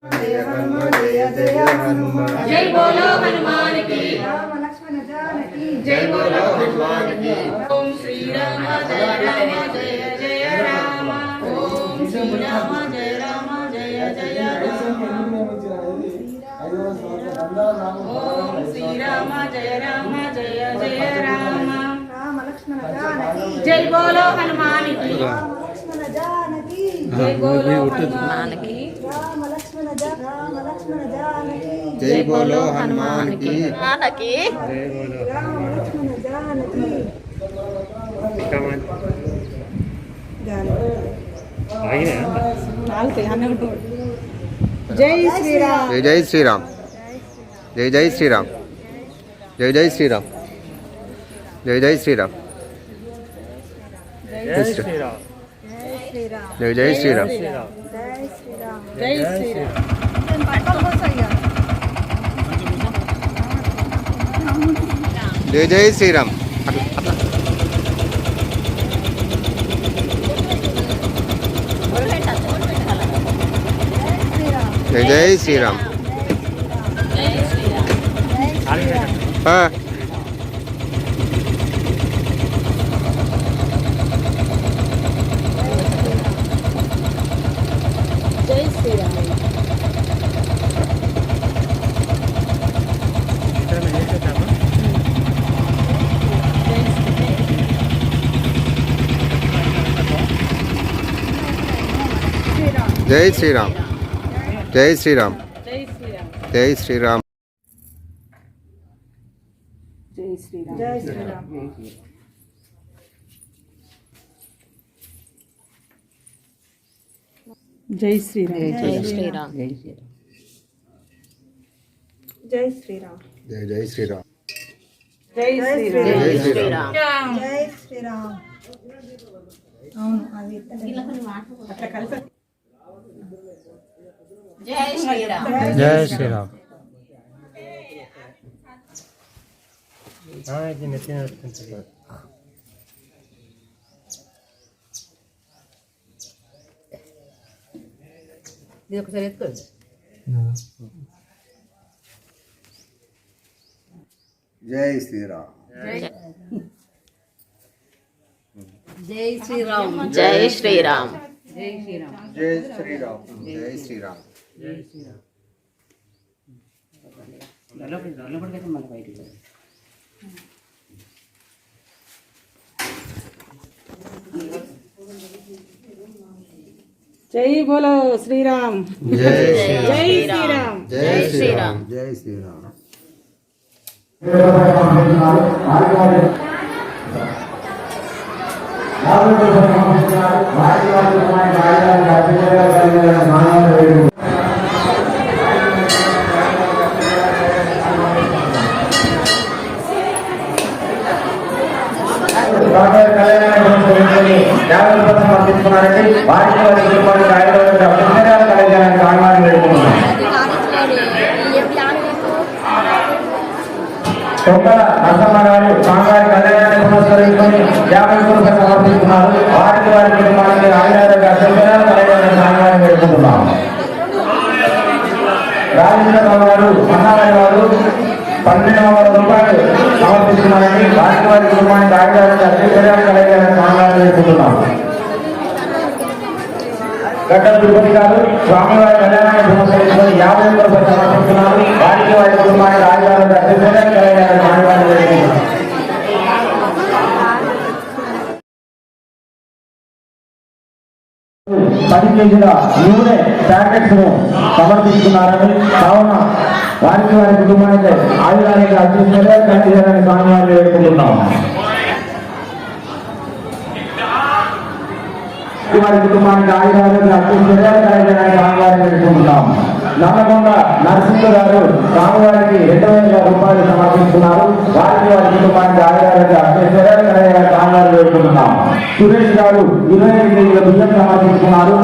जय हनुमान जय जय हनुमान जय बोलो हनुमान की राम लक्ष्मण जानकी जय बोलो हनुमान की ओम श्री राम जय जय राम ओम श्री राम जय जय राम ओम श्री राम जय जय राम राम लक्ष्मण जानकी जय बोलो हनुमान की राम लक्ष्मण जानकी जय बोलो हनुमान की राम लक्ष्मण जानकी जय बोलो हनुमान की राम लक्ष्मण जानकी जय श्री राम जय जय श्री राम जय जय श्री राम जय जय श्री राम जय जय श्री राम जय श्री राम जय जय श्री राम जय श्री राम जय श्री राम जय जय श्री राम जय जय श्री राम हाँ जय श्री राम जय श्री राम जय श्री राम जय श्री राम जय श्री राम जय श्री राम जय श्री राम जय श्री राम जय श्री राम जय जय श्री राम जय श्री राम जय श्री राम जय श्री राम అవును అది అట్లా కలిసి जय श्री राम जय श्री राम ఇది నెత్తిన పెట్టుకుంటుంది ఇది ఒకసారి ఎత్తుకో जय श्री राम जय श्री राम जय श्री राम जय श्री राम जय श्री राम जय श्री राम जय बोलो श्री राम जय जय श्री राम जय श्री राम जय श्री राम తొక్కల నరసమ్మ గారు స్వామివారి కళ్యాణాన్ని పురస్కరించుకొని 50 రూపాయలు సమర్పిస్తున్నారు. వారికి వారి కుటుంబానికి ఆయురారోగ్య అభ్యంతరాలు కలగాలని స్వామివారిని వేడుకుంటున్నాం. రాజేంద్రరావు గారు అన్నవారి వారు 1200 రూపాయలు సమర్పిస్తున్నారని వారికి వారి కుటుంబానికి ఆయురారోగ్య అభ్యంతరాలు కలగాలని స్వామివారిని వేడుకుంటున్నాం. గడ్డ తిరుపతి గారు స్వామివారి కళ్యాణాన్ని పురస్కరించుకొని 50 రూపాయలు సమర్పిస్తున్నారు. వారికి వారి కుటుంబానికి ఆయురారోగ్య అభ్యంతరాలు కలగాలని స్వామివారిని వేడుకుంటున్నాం. 10 కేజీల నూనె ప్యాకెట్స్ ను సమర్పిస్తున్నారని కావున వారికి వారి కుటుంబానికి ఆయుధానికి అత్యున్నత కలిగాలని స్వామివారిని వేడుకుంటున్నాం. వారి కుటుంబానికి ఆయుధానికి అత్యున్నత కలిగాలని స్వామివారిని వేడుకుంటున్నాం. నల్లగొండ నరసింహ గారు స్వామివారికి 2000 రూపాయలు సమర్పిస్తున్నారు. వారికి వారి కుటుంబానికి ఆయుధానికి అత్యున్నత కలిగాలని స్వామివారిని వేడుకుంటున్నాం. సురేష్ గారు 25 కేజీల బియ్యం సమర్పిస్తున్నారు.